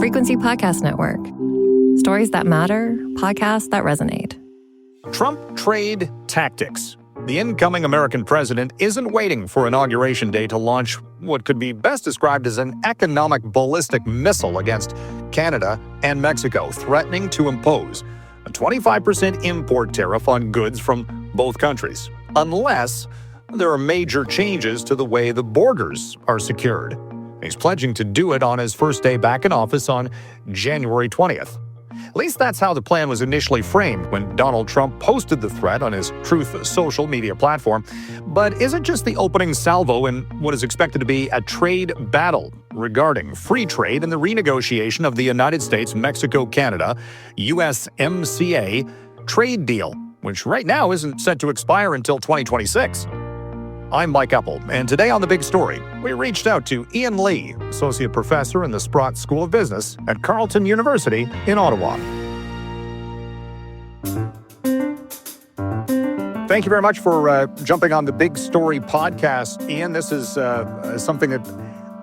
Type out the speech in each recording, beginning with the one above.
Frequency Podcast Network. Stories that matter, podcasts that resonate. Trump trade tactics. The incoming American president isn't waiting for Inauguration Day to launch what could be best described as an economic ballistic missile against Canada and Mexico, threatening to impose a 25% import tariff on goods from both countries, unless there are major changes to the way the borders are secured. He's pledging to do it on his first day back in office on January 20th. At least that's how the plan was initially framed when Donald Trump posted the threat on his Truth social media platform. But is it just the opening salvo in what is expected to be a trade battle regarding free trade and the renegotiation of the United States-Mexico-Canada USMCA trade deal, which right now isn't set to expire until 2026? I'm Mike Eppel, and today on The Big Story, we reached out to Ian Lee, Associate Professor in the Sprott School of Business at Carleton University in Ottawa. Thank you very much for jumping on The Big Story podcast, Ian. This is something that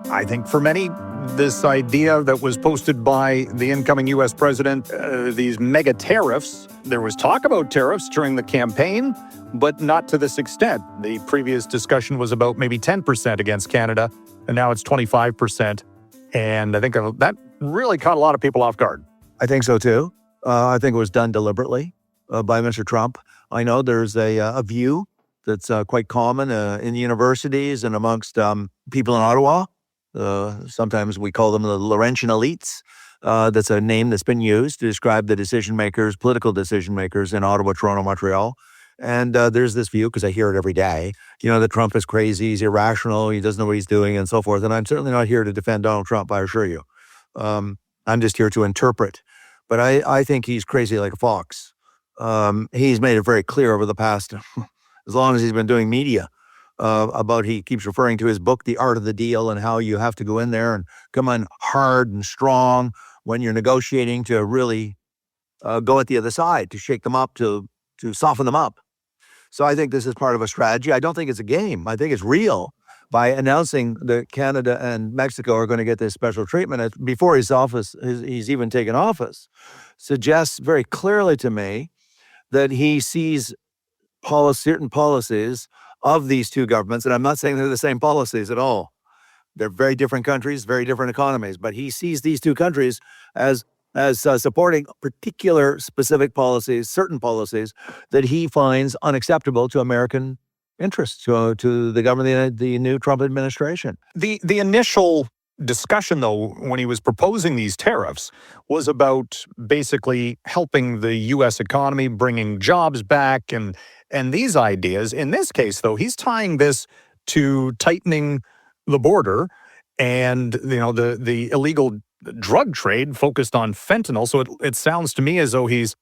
I think for many, this idea that was posted by the incoming U.S. president, these mega tariffs, there was talk about tariffs during the campaign, but not to this extent. The previous discussion was about maybe 10% against Canada, and now it's 25%. And I think that really caught a lot of people off guard. I think so, too. I think it was done deliberately by Mr. Trump. I know there's a view that's quite common in universities and amongst people in Ottawa. Sometimes we call them the Laurentian elites. That's a name that's been used to describe the decision makers, political decision makers in Ottawa, Toronto, Montreal. And there's this view, because I hear it every day, that Trump is crazy, he's irrational, he doesn't know what he's doing, and so forth. And I'm certainly not here to defend Donald Trump, I assure you. I'm just here to interpret. But I think he's crazy like a fox. He's made it very clear over the past, as long as he's been doing media, he keeps referring to his book, The Art of the Deal, and how you have to go in there and come in hard and strong when you're negotiating to really go at the other side, to shake them up, to soften them up. So I think this is part of a strategy. I don't think it's a game. I think it's real. By announcing that Canada and Mexico are going to get this special treatment before he's even taken office, suggests very clearly to me that he sees certain policies of these two governments, and I'm not saying they're the same policies at all. They're very different countries, very different economies, but he sees these two countries as supporting particular specific policies, certain policies that he finds unacceptable to American interests, to the government, the new Trump administration. The initial discussion, though, when he was proposing these tariffs, was about basically helping the U.S. economy, bringing jobs back, and these ideas. In this case, though, he's tying this to tightening the border and the illegal drug trade focused on fentanyl. So it sounds to me as though he's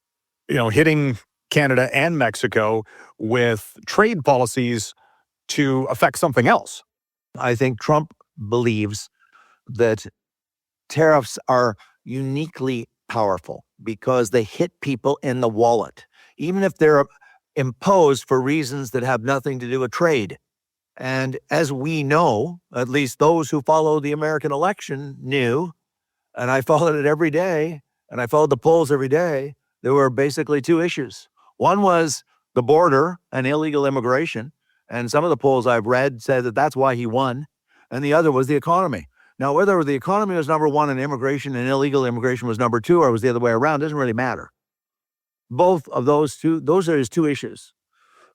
hitting Canada and Mexico with trade policies to affect something else. I think Trump believes that tariffs are uniquely powerful because they hit people in the wallet, even if they're imposed for reasons that have nothing to do with trade. And as we know, at least those who follow the American election knew, and I followed it every day, and I followed the polls every day, there were basically two issues. One was the border and illegal immigration, and some of the polls I've read said that that's why he won, and the other was the economy. Now, whether the economy was number one and immigration and illegal immigration was number two, or was the other way around, doesn't really matter. Both of those are his two issues.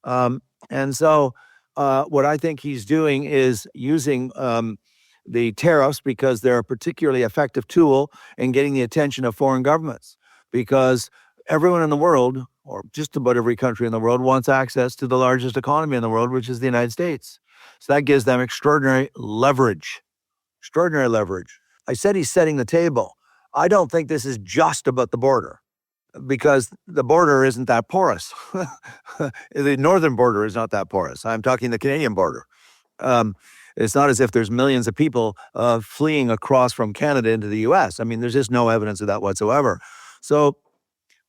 And so what I think he's doing is using the tariffs because they're a particularly effective tool in getting the attention of foreign governments, because everyone in the world, or just about every country in the world, wants access to the largest economy in the world, which is the United States. So that gives them extraordinary leverage. I said he's setting the table. I don't think this is just about the border, because the border isn't that porous. The northern border is not that porous. I'm talking the Canadian border. It's not as if there's millions of people fleeing across from Canada into the U.S. I mean, there's just no evidence of that whatsoever. So,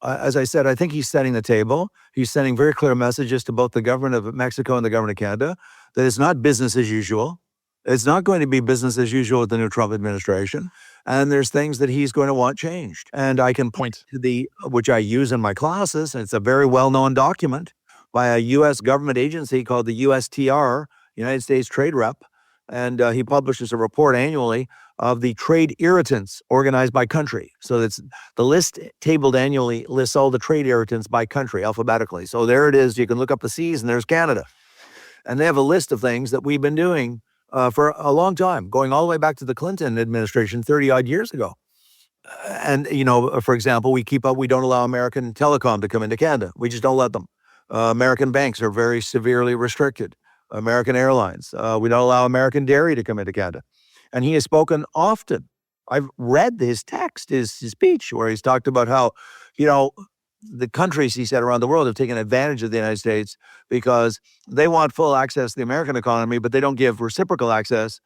as I said, I think he's setting the table. He's sending very clear messages to both the government of Mexico and the government of Canada that it's not business as usual. It's not going to be business as usual with the new Trump administration. And there's things that he's going to want changed. And I can point to which I use in my classes, and it's a very well-known document by a U.S. government agency called the USTR, United States Trade Rep. And he publishes a report annually of the trade irritants organized by country. So that's the list tabled annually lists all the trade irritants by country alphabetically. So there it is. You can look up the C's and there's Canada. And they have a list of things that we've been doing for a long time, going all the way back to the Clinton administration 30 odd years ago. And, for example, we don't allow American telecom to come into Canada. We just don't let them. American banks are very severely restricted. American Airlines. We don't allow American dairy to come into Canada. And he has spoken often. I've read his text, his speech, where he's talked about how, the countries, he said, around the world have taken advantage of the United States because they want full access to the American economy, but they don't give reciprocal access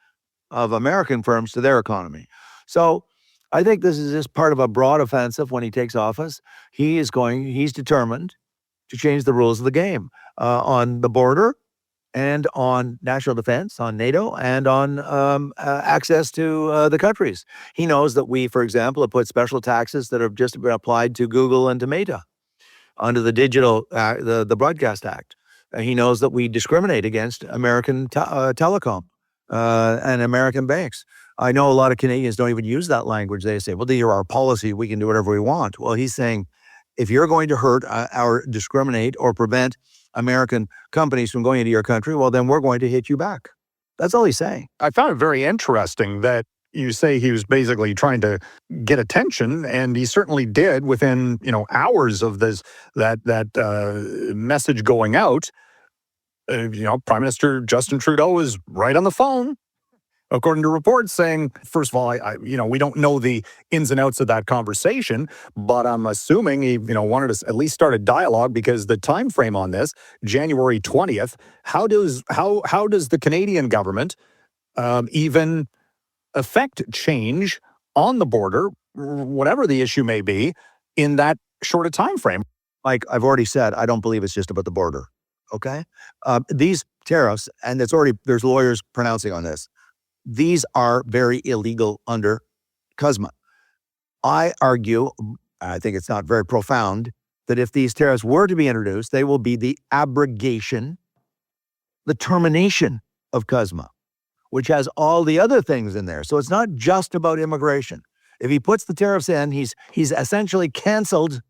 of American firms to their economy. So I think this is just part of a broad offensive when he takes office. He's determined to change the rules of the game on the border and on national defense, on NATO, and on access to the countries. He knows that we, for example, have put special taxes that have just been applied to Google and to Meta under the the Broadcast Act. He knows that we discriminate against American telecom and American banks. I know a lot of Canadians don't even use that language. They say, well, these are our policy. We can do whatever we want. Well, he's saying, if you're going to hurt or discriminate or prevent American companies from going into your country, well, then we're going to hit you back. That's all he's saying. I found it very interesting that you say he was basically trying to get attention, and he certainly did within, hours of that message going out. Prime Minister Justin Trudeau was right on the phone, according to reports, saying, first of all, we don't know the ins and outs of that conversation, but I'm assuming he, wanted to at least start a dialogue, because the time frame on this, January 20th, how does the Canadian government even affect change on the border, whatever the issue may be, in that short a time frame? Like I've already said, I don't believe it's just about the border. Okay, these tariffs, and there's lawyers pronouncing on this. These are very illegal under CUSMA. I argue, I think it's not very profound, that if these tariffs were to be introduced, they will be the abrogation, the termination of CUSMA, which has all the other things in there. So it's not just about immigration. If he puts the tariffs in, he's essentially canceled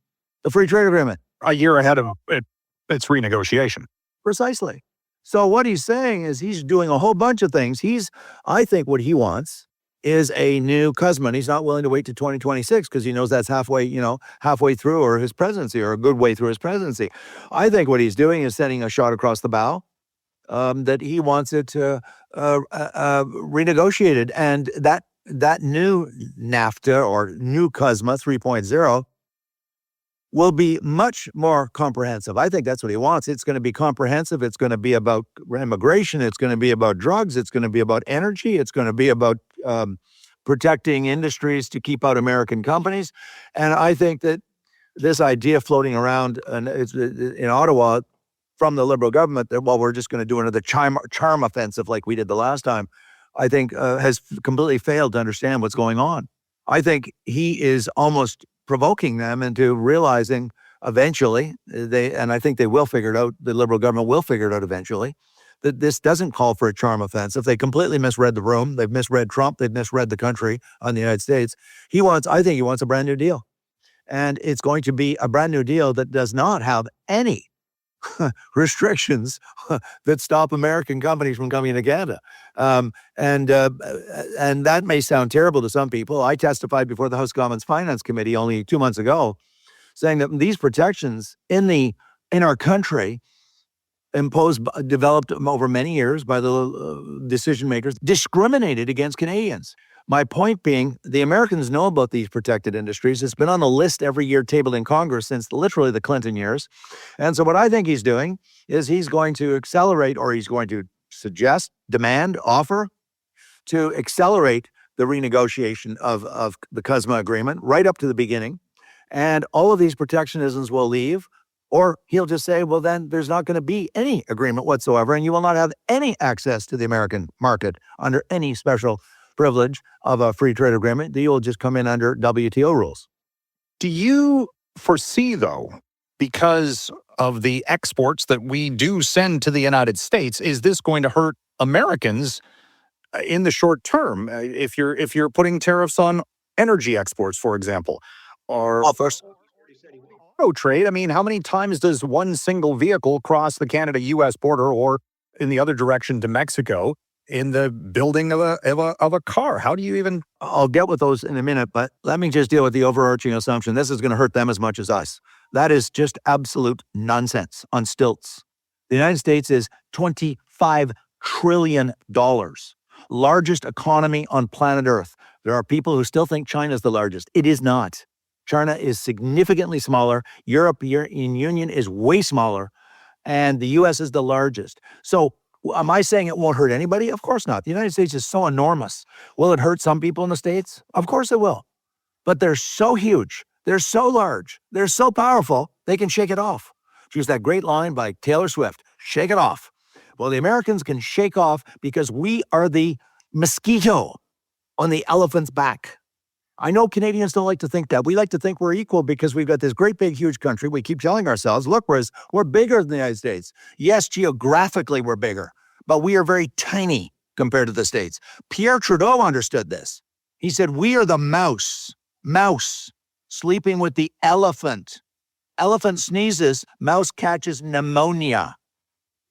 the free trade agreement. A year ahead of its renegotiation. Precisely. So what he's saying is he's doing a whole bunch of things. I think what he wants is a new CUSMA, and he's not willing to wait to 2026 because he knows that's halfway through, or his presidency, or a good way through his presidency. I think what he's doing is sending a shot across the bow, that he wants it renegotiated, and that new NAFTA or new CUSMA 3.0 will be much more comprehensive. I think that's what he wants. It's going to be comprehensive. It's going to be about immigration. It's going to be about drugs. It's going to be about energy. It's going to be about protecting industries to keep out American companies. And I think that this idea floating around in Ottawa from the Liberal government that, well, we're just going to do another charm offensive like we did the last time, I think has completely failed to understand what's going on. I think he is almost provoking them into realizing eventually, and I think they will figure it out, the Liberal government will figure it out eventually, that this doesn't call for a charm offensive. They completely misread the room. They've misread Trump. They've misread the country on the United States. I think he wants a brand new deal. And it's going to be a brand new deal that does not have any restrictions that stop American companies from coming to Canada. And that may sound terrible to some people. I testified before the House Commons Finance Committee only 2 months ago, saying that these protections in our country developed over many years by the decision makers, discriminated against Canadians. My point being, the Americans know about these protected industries. It's been on the list every year tabled in Congress since literally the Clinton years. And so what I think he's doing is he's going to accelerate, or he's going to suggest, demand, offer to accelerate the renegotiation of the CUSMA agreement right up to the beginning. And all of these protectionisms will leave, or he'll just say, well, then there's not going to be any agreement whatsoever, and you will not have any access to the American market under any special privilege of a free trade agreement. The deal will just come in under WTO rules. Do you foresee, though, because of the exports that we do send to the United States, is this going to hurt Americans in the short term? If you're putting tariffs on energy exports, for example, or First, auto trade, I mean, how many times does one single vehicle cross the Canada-U.S. border, or in the other direction to Mexico, in the building of a car? How do you even? I'll get with those in a minute, but let me just deal with the overarching assumption. This is going to hurt them as much as us. That is just absolute nonsense on stilts. The United States is $25 trillion, largest economy on planet Earth. There are people who still think China is the largest. It is not. China is significantly smaller. European Union is way smaller, and the U.S. is the largest. So am I saying it won't hurt anybody? Of course not. The United States is so enormous. Will it hurt some people in the States? Of course it will. But they're so huge. They're so large. They're so powerful, they can shake it off. Use that great line by Taylor Swift, shake it off. Well, the Americans can shake off because we are the mosquito on the elephant's back. I know Canadians don't like to think that. We like to think we're equal because we've got this great, big, huge country. We keep telling ourselves, look, we're bigger than the United States. Yes, geographically we're bigger, but we are very tiny compared to the States. Pierre Trudeau understood this. He said, we are the mouse, sleeping with the elephant. Elephant sneezes, mouse catches pneumonia.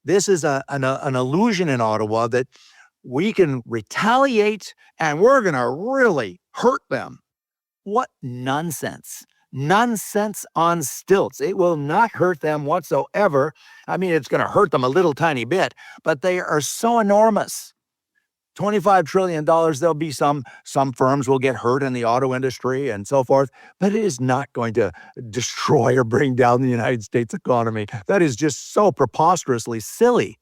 This is an illusion in Ottawa that we can retaliate and we're going to really hurt them. What nonsense. Nonsense on stilts. It will not hurt them whatsoever. I mean, it's going to hurt them a little tiny bit, but they are so enormous. $25 trillion, there'll be some firms will get hurt in the auto industry and so forth, but it is not going to destroy or bring down the United States economy. That is just so preposterously silly.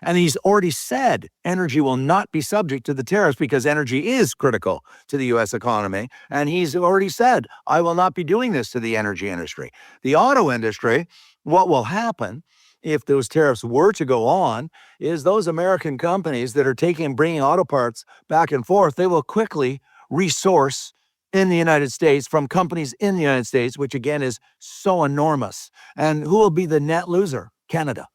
And he's already said energy will not be subject to the tariffs because energy is critical to the U.S. economy. And he's already said, I will not be doing this to the energy industry. The auto industry, what will happen if those tariffs were to go on is those American companies that are bringing auto parts back and forth, they will quickly resource in the United States from companies in the United States, which again is so enormous. And who will be the net loser? Canada.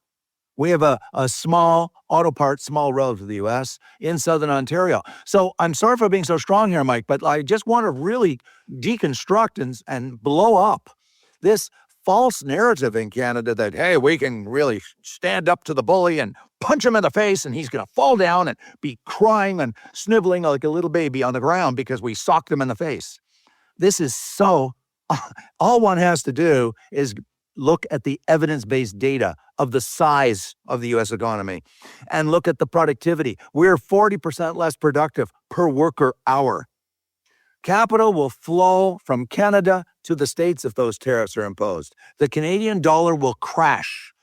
We have a small auto parts, small relative to the U.S. in Southern Ontario. So I'm sorry for being so strong here, Mike, but I just want to really deconstruct and blow up this false narrative in Canada that, hey, we can really stand up to the bully and punch him in the face and he's going to fall down and be crying and sniveling like a little baby on the ground because we socked him in the face. This is so, all one has to do is look at the evidence-based data of the size of the U.S. economy and look at the productivity. We're 40% less productive per worker hour. Capital will flow from Canada to the States if those tariffs are imposed. The Canadian dollar will crash.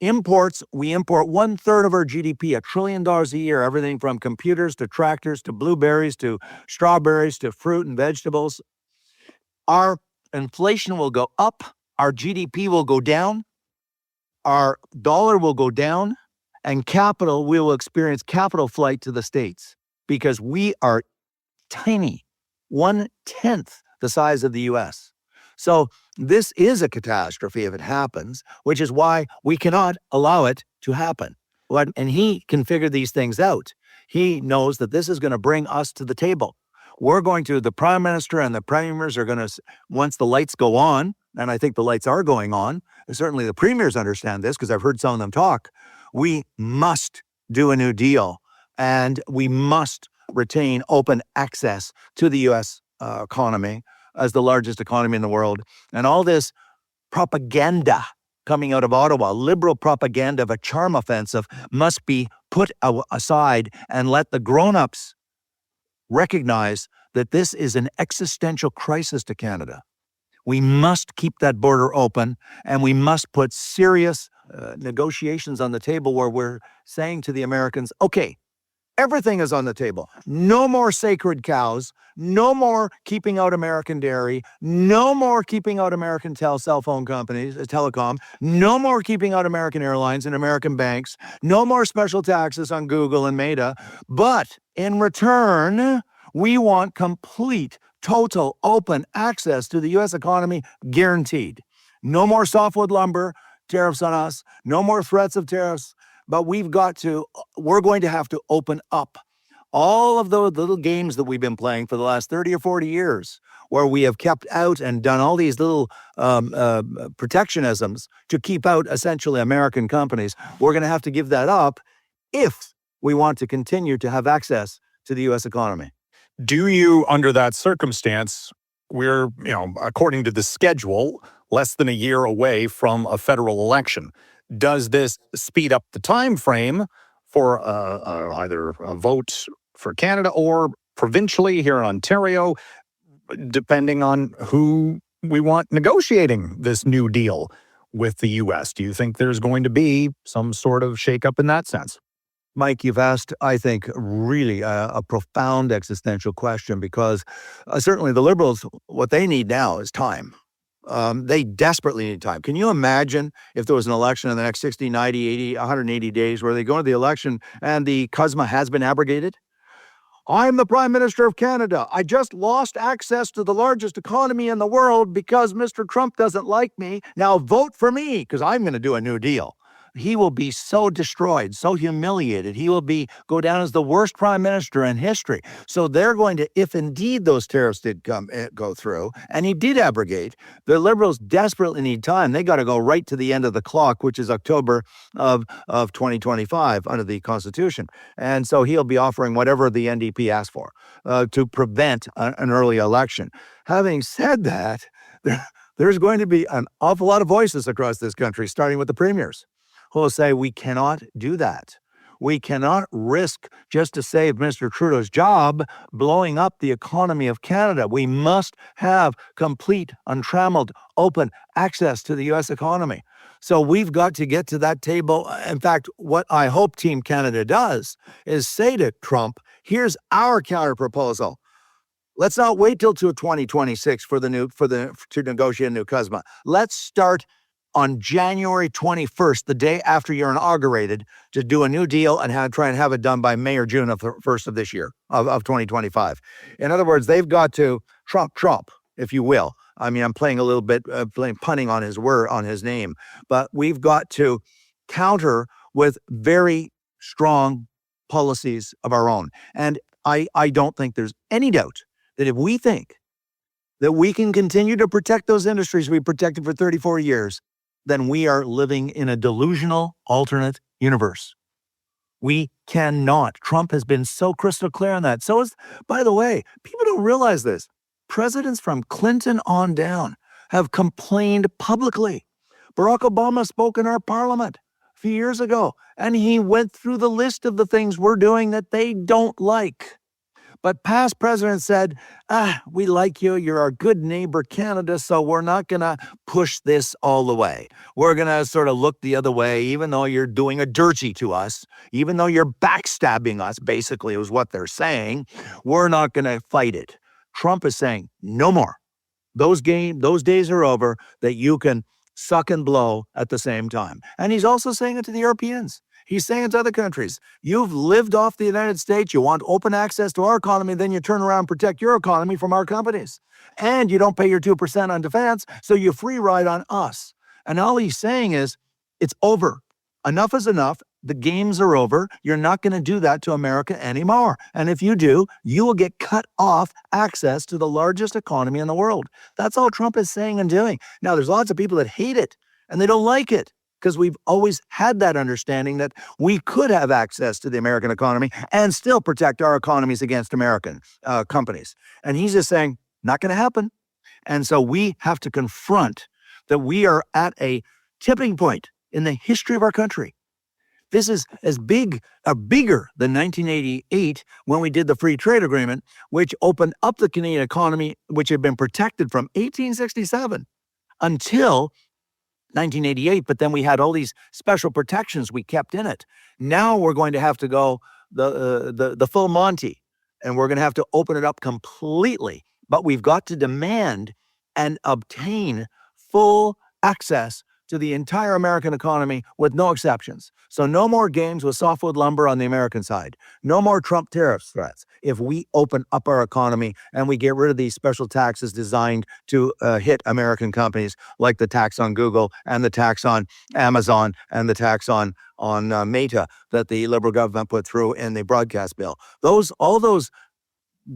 Imports, we import 1/3 of our GDP, $1 trillion a year, everything from computers to tractors to blueberries to strawberries to fruit and vegetables. Our inflation will go up, our GDP will go down, our dollar will go down, and we will experience capital flight to the States because we are tiny, 1/10 the size of the U.S. So this is a catastrophe if it happens, which is why we cannot allow it to happen. And he can figure these things out. He knows that this is going to bring us to the table. The Prime Minister and the Premiers are going to, once the lights go on, and I think the lights are going on, and certainly the Premiers understand this because I've heard some of them talk, we must do a new deal and we must retain open access to the U.S. Economy as the largest economy in the world. And all this propaganda coming out of Ottawa, liberal propaganda of a charm offensive, must be put aside and let the grown-ups recognize that this is an existential crisis to Canada. We must keep that border open and we must put serious negotiations on the table where we're saying to the Americans, okay, Everything is on the table. No more sacred cows. No more keeping out American dairy. No more keeping out American cell phone companies, telecom. No more keeping out American airlines and American banks. No more special taxes on Google and Meta. But in return, we want complete, total, open access to the U.S. economy guaranteed. No more softwood lumber tariffs on us. No more threats of tariffs. But we're going to have to open up all of those little games that we've been playing for the last 30 or 40 years, where we have kept out and done all these little protectionisms to keep out essentially American companies. We're going to have to give that up if we want to continue to have access to the U.S. economy. Do you, under that circumstance, we're, according to the schedule, less than a year away from a federal election. Does this speed up the time frame for either a vote for Canada or provincially here in Ontario, depending on who we want negotiating this new deal with the U.S.? Do you think there's going to be some sort of shakeup in that sense? Mike, you've asked, I think, really a profound existential question, because certainly the Liberals, what they need now is time. They desperately need time. Can you imagine if there was an election in the next 60, 90, 80, 180 days where they go into the election and the CUSMA has been abrogated? I'm the Prime Minister of Canada. I just lost access to the largest economy in the world because Mr. Trump doesn't like me. Now vote for me because I'm going to do a new deal. He will be so destroyed, so humiliated. He will go down as the worst prime minister in history. So they're going to, if indeed those tariffs did go through, and he did abrogate, the Liberals desperately need time. They got to go right to the end of the clock, which is October of 2025 under the Constitution. And so he'll be offering whatever the NDP asks for to prevent an early election. Having said that, there's going to be an awful lot of voices across this country, starting with the premiers, who will say, we cannot do that. We cannot risk, just to save Mr. Trudeau's job, blowing up the economy of Canada. We must have complete, untrammeled, open access to the U.S. economy. So we've got to get to that table. In fact, what I hope Team Canada does is say to Trump, here's our counterproposal. Let's not wait till 2026 to negotiate a new CUSMA. Let's start on January 21st, the day after you're inaugurated, to do a new deal and try and have it done by May or June of the 1st of this year, of 2025. In other words, they've got to Trump, if you will. I mean, I'm playing a little bit, punning on his name, but we've got to counter with very strong policies of our own. And I don't think there's any doubt that if we think that we can continue to protect those industries we protected for 34 years, then we are living in a delusional alternate universe. We cannot. Trump has been so crystal clear on that. By the way, people don't realize this. Presidents from Clinton on down have complained publicly. Barack Obama spoke in our parliament a few years ago, and he went through the list of the things we're doing that they don't like. But past presidents said, we like you, you're our good neighbor, Canada, so we're not going to push this all the way. We're going to sort of look the other way, even though you're doing a dirty to us, even though you're backstabbing us, basically, is what they're saying. We're not going to fight it. Trump is saying, no more. Those days are over, that you can suck and blow at the same time. And he's also saying it to the Europeans. He's saying it to other countries. You've lived off the United States. You want open access to our economy. Then you turn around and protect your economy from our companies. And you don't pay your 2% on defense, so you free ride on us. And all he's saying is, it's over. Enough is enough. The games are over. You're not going to do that to America anymore. And if you do, you will get cut off access to the largest economy in the world. That's all Trump is saying and doing. Now, there's lots of people that hate it, and they don't like it, because we've always had that understanding that we could have access to the American economy and still protect our economies against American companies. And he's just saying, not going to happen. And so we have to confront that we are at a tipping point in the history of our country. This is as bigger than 1988, when we did the free trade agreement, which opened up the Canadian economy, which had been protected from 1867 until 1988, but then we had all these special protections we kept in it. Now we're going to have to go the full Monty, and we're going to have to open it up completely. But we've got to demand and obtain full access to the entire American economy with no exceptions. So no more games with softwood lumber on the American side. No more Trump tariffs threats. If we open up our economy and we get rid of these special taxes designed to hit American companies, like the tax on Google and the tax on Amazon and the tax on Meta that the Liberal government put through in the broadcast bill. All those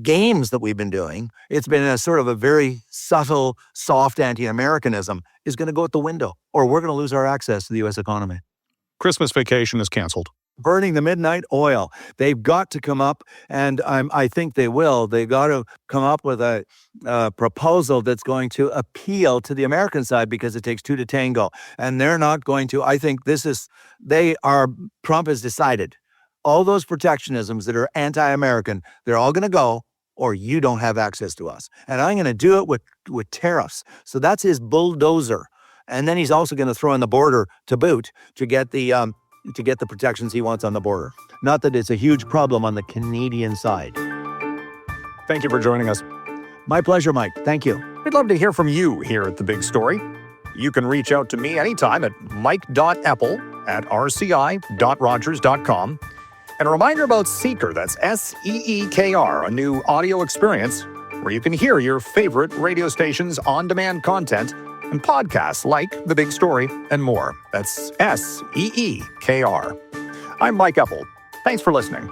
games that we've been doing, it's been a sort of a very subtle, soft anti-Americanism, is going to go out the window, or we're going to lose our access to the U.S. economy. Christmas vacation is canceled. Burning the midnight oil. They've got to come up, and I think they will. They've got to come up with a proposal that's going to appeal to the American side, because it takes two to tango. And they're not going to. I think Trump has decided all those protectionisms that are anti-American, they're all going to go, or you don't have access to us. And I'm going to do it with tariffs. So that's his bulldozer. And then he's also going to throw in the border to boot to get the protections he wants on the border. Not that it's a huge problem on the Canadian side. Thank you for joining us. My pleasure, Mike. Thank you. We'd love to hear from you here at The Big Story. You can reach out to me anytime at mike.eppel@rci.rogers.com. And a reminder about Seeker, that's SEEKR, a new audio experience where you can hear your favorite radio stations' on-demand content and podcasts like The Big Story and more. That's SEEKR. I'm Mike Eppel. Thanks for listening.